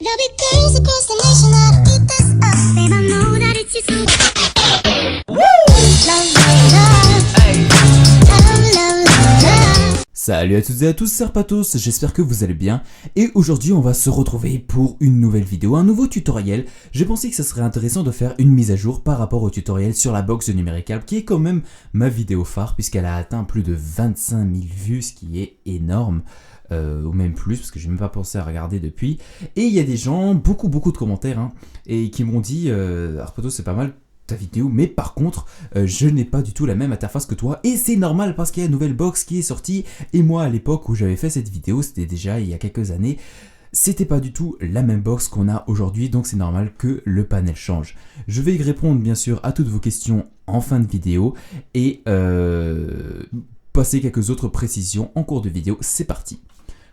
There'll be girls across the nation that'll eat this up. Babe, I know that it's your sweet. Love, love, love. Hey. Love, love, love, love. Salut à toutes et à tous, c'est Serpatos, j'espère que vous allez bien. Et aujourd'hui on va se retrouver pour une nouvelle vidéo, un nouveau tutoriel. J'ai pensé que ça serait intéressant de faire une mise à jour par rapport au tutoriel sur la box de Numérical, qui est quand même ma vidéo phare, puisqu'elle a atteint plus de 25 000 vues, ce qui est énorme. Ou même plus, parce que j'ai même pas pensé à regarder depuis. Et il y a des gens, beaucoup de commentaires, et qui m'ont dit Serpatos, c'est pas mal ta vidéo, mais par contre je n'ai pas du tout la même interface que toi, et c'est normal parce qu'il y a une nouvelle box qui est sortie, et moi à l'époque où j'avais fait cette vidéo, c'était déjà il y a quelques années, c'était pas du tout la même box qu'on a aujourd'hui, donc c'est normal que le panel change. Je vais y répondre bien sûr à toutes vos questions en fin de vidéo, et passer quelques autres précisions en cours de vidéo. C'est parti.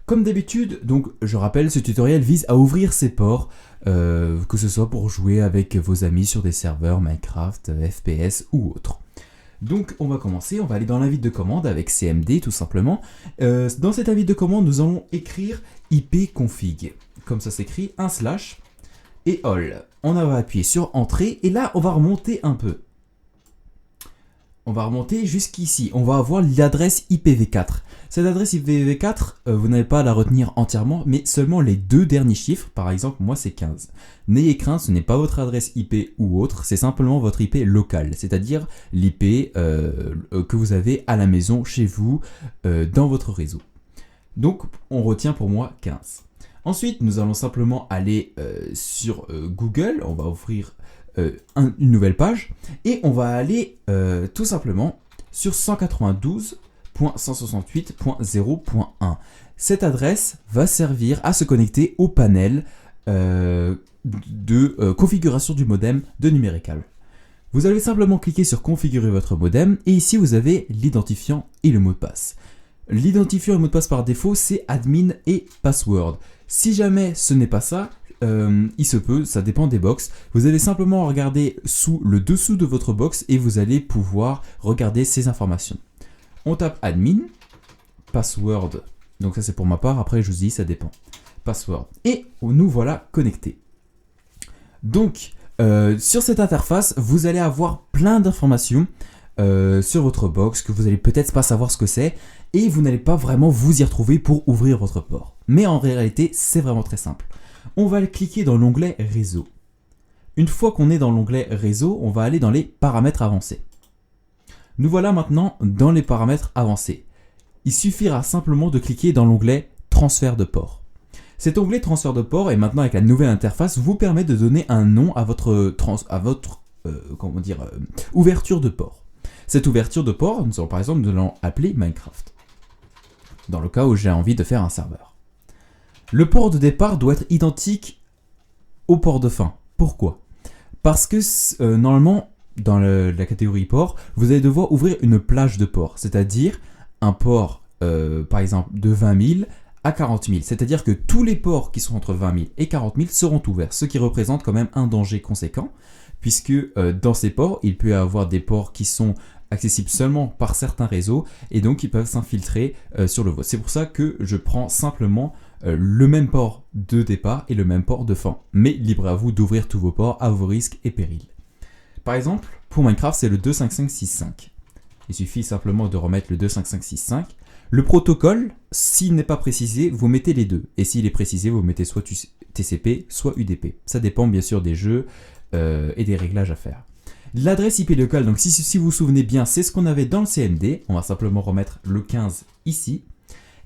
Comme d'habitude, donc je rappelle, ce tutoriel vise à ouvrir ses ports, que ce soit pour jouer avec vos amis sur des serveurs Minecraft, FPS ou autres. Donc on va commencer, on va aller dans l'invite de commande avec CMD tout simplement. Dans cet invite de commande, nous allons écrire ipconfig, comme ça s'écrit, un slash et all. On va appuyer sur entrée et là on va remonter un peu. On va remonter jusqu'ici, on va avoir l'adresse IPv4. Cette adresse IPv4, vous n'avez pas à la retenir entièrement, mais seulement les deux derniers chiffres, par exemple, moi c'est 15. N'ayez crainte, ce n'est pas votre adresse IP ou autre, c'est simplement votre IP locale, c'est-à-dire l'IP que vous avez à la maison, chez vous, dans votre réseau. Donc, on retient pour moi 15. Ensuite, nous allons simplement aller sur Google, on va ouvrir une nouvelle page, et on va aller tout simplement sur 192.168.0.1. Cette adresse va servir à se connecter au panel de configuration du modem de Numérical. Vous allez simplement cliquer sur configurer votre modem, et ici vous avez l'identifiant et le mot de passe. L'identifiant et le mot de passe par défaut, c'est admin et password. Si jamais ce n'est pas ça, il se peut, ça dépend des box. Vous allez simplement regarder sous le dessous de votre box et vous allez pouvoir regarder ces informations. On tape admin, password, donc ça c'est pour ma part, après je vous dis ça dépend, password, et nous voilà connectés. Donc sur cette interface, vous allez avoir plein d'informations sur votre box que vous allez peut-être pas savoir ce que c'est, et vous n'allez pas vraiment vous y retrouver pour ouvrir votre port. Mais en réalité, c'est vraiment très simple. On va cliquer dans l'onglet réseau. Une fois qu'on est dans l'onglet réseau, on va aller dans les paramètres avancés. Nous voilà maintenant dans les paramètres avancés. Il suffira simplement de cliquer dans l'onglet transfert de port. Cet onglet transfert de port, et maintenant avec la nouvelle interface, vous permet de donner un nom à votre, ouverture de port. Cette ouverture de port, nous allons par exemple appeler Minecraft, dans le cas où j'ai envie de faire un serveur. Le port de départ doit être identique au port de fin. Pourquoi? Parce que normalement, dans la catégorie port, vous allez devoir ouvrir une plage de port, c'est-à-dire un port, par exemple, de 20 000 à 40 000. C'est-à-dire que tous les ports qui sont entre 20 000 et 40 000 seront ouverts, ce qui représente quand même un danger conséquent, puisque dans ces ports, il peut y avoir des ports qui sont accessibles seulement par certains réseaux, et donc ils peuvent s'infiltrer sur le vôtre. C'est pour ça que je prends simplement le même port de départ et le même port de fin. Mais libre à vous d'ouvrir tous vos ports à vos risques et périls. Par exemple, pour Minecraft, c'est le 25565. Il suffit simplement de remettre le 25565. Le protocole, s'il n'est pas précisé, vous mettez les deux. Et s'il est précisé, vous mettez soit TCP, soit UDP. Ça dépend bien sûr des jeux et des réglages à faire. L'adresse IP locale, donc si vous vous souvenez bien, c'est ce qu'on avait dans le CMD. On va simplement remettre le 15 ici.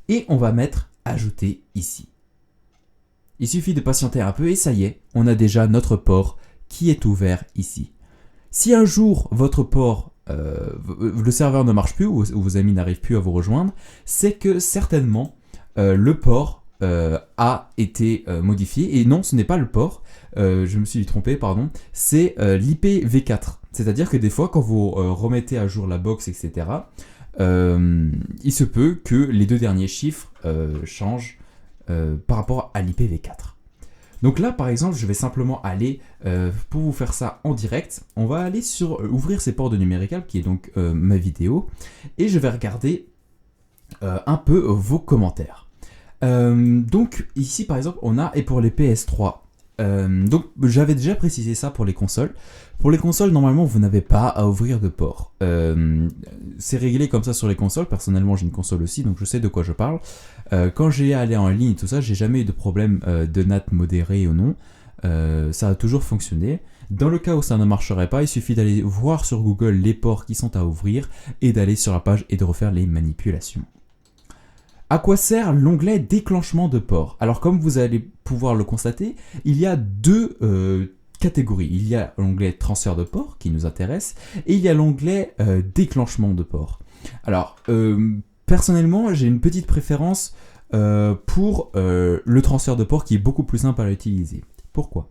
Et on va mettre ajouter ici. Il suffit de patienter un peu et ça y est, on a déjà notre port qui est ouvert ici. Si un jour votre port, le serveur ne marche plus ou vos amis n'arrivent plus à vous rejoindre, c'est que certainement le port a été modifié. Et non, ce n'est pas le port, je me suis trompé, pardon, c'est l'IPv4. C'est-à-dire que des fois, quand vous remettez à jour la box, etc., il se peut que les deux derniers chiffres changent par rapport à l'IPv4. Donc là, par exemple, je vais simplement aller, pour vous faire ça en direct, on va aller sur ouvrir ces ports de Numérical, qui est donc ma vidéo, et je vais regarder un peu vos commentaires. Donc ici par exemple on a, et pour les PS3, donc j'avais déjà précisé ça pour les consoles. Pour les consoles, normalement vous n'avez pas à ouvrir de port. C'est réglé comme ça sur les consoles. Personnellement j'ai une console aussi, donc je sais de quoi je parle. Quand j'ai allé en ligne et tout ça, j'ai jamais eu de problème de NAT modéré ou non. Ça a toujours fonctionné. Dans le cas où ça ne marcherait pas, il suffit d'aller voir sur Google les ports qui sont à ouvrir et d'aller sur la page et de refaire les manipulations. À quoi sert l'onglet déclenchement de port? Alors comme vous allez pouvoir le constater, il y a deux catégories. Il y a l'onglet transfert de port qui nous intéresse et il y a l'onglet déclenchement de port. Alors personnellement j'ai une petite préférence pour le transfert de port qui est beaucoup plus simple à utiliser. Pourquoi?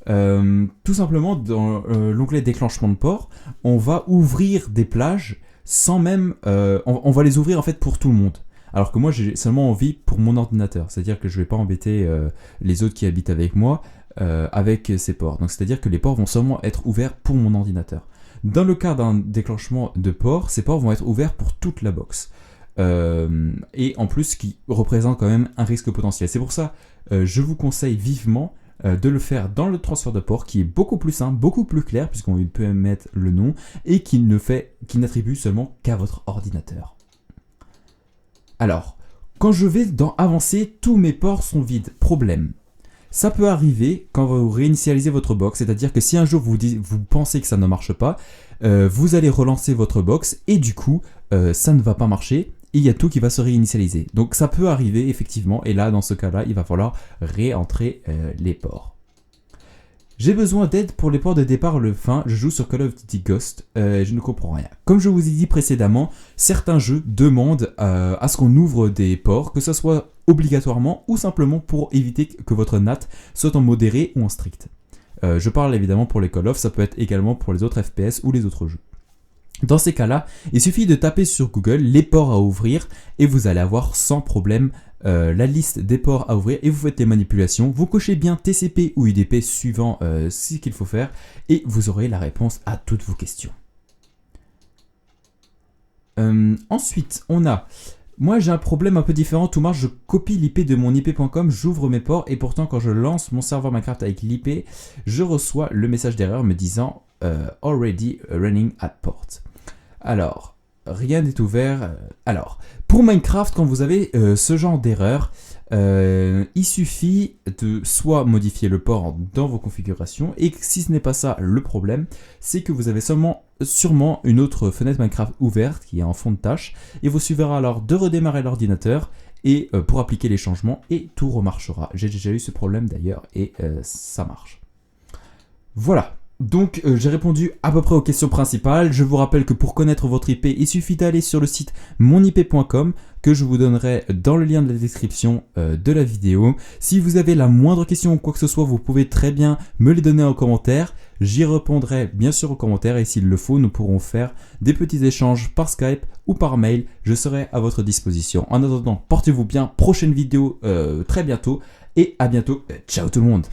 Tout simplement dans l'onglet déclenchement de port, on va ouvrir des plages sans même... on va les ouvrir en fait pour tout le monde. Alors que moi j'ai seulement envie pour mon ordinateur, c'est-à-dire que je ne vais pas embêter les autres qui habitent avec moi avec ces ports. Donc c'est-à-dire que les ports vont seulement être ouverts pour mon ordinateur. Dans le cas d'un déclenchement de port, ces ports vont être ouverts pour toute la box. Et en plus, ce qui représente quand même un risque potentiel. C'est pour ça je vous conseille vivement de le faire dans le transfert de port qui est beaucoup plus simple, beaucoup plus clair puisqu'on peut mettre le nom et qui n'attribue seulement qu'à votre ordinateur. Alors, quand je vais dans avancer, tous mes ports sont vides. Problème. Ça peut arriver quand vous réinitialisez votre box, c'est-à-dire que si un jour vous pensez que ça ne marche pas, vous allez relancer votre box et du coup, ça ne va pas marcher. Et il y a tout qui va se réinitialiser. Donc ça peut arriver effectivement, et là dans ce cas-là, il va falloir réentrer les ports. J'ai besoin d'aide pour les ports de départ le fin, je joue sur Call of Duty Ghost, je ne comprends rien. Comme je vous ai dit précédemment, certains jeux demandent à ce qu'on ouvre des ports, que ce soit obligatoirement ou simplement pour éviter que votre NAT soit en modéré ou en strict. Je parle évidemment pour les Call of, ça peut être également pour les autres FPS ou les autres jeux. Dans ces cas-là, il suffit de taper sur Google les ports à ouvrir et vous allez avoir sans problème la liste des ports à ouvrir et vous faites les manipulations. Vous cochez bien TCP ou UDP suivant ce qu'il faut faire et vous aurez la réponse à toutes vos questions. Ensuite, on a... Moi j'ai un problème un peu différent, tout marche, je copie l'IP de mon IP.com, j'ouvre mes ports et pourtant quand je lance mon serveur Minecraft avec l'IP, je reçois le message d'erreur me disant Already running at port. Alors, rien n'est ouvert. Alors, pour Minecraft, quand vous avez ce genre d'erreur, il suffit de soit modifier le port dans vos configurations, et si ce n'est pas ça le problème, c'est que vous avez sûrement une autre fenêtre Minecraft ouverte qui est en fond de tâche, et vous suffira alors de redémarrer l'ordinateur et pour appliquer les changements et tout remarchera. J'ai déjà eu ce problème d'ailleurs et ça marche. Voilà. Donc j'ai répondu à peu près aux questions principales. Je vous rappelle que pour connaître votre IP, il suffit d'aller sur le site monip.com que je vous donnerai dans le lien de la description de la vidéo. Si vous avez la moindre question ou quoi que ce soit, vous pouvez très bien me les donner en commentaire. J'y répondrai bien sûr aux commentaires et s'il le faut, nous pourrons faire des petits échanges par Skype ou par mail. Je serai à votre disposition. En attendant, portez-vous bien. Prochaine vidéo très bientôt et à bientôt. Ciao tout le monde.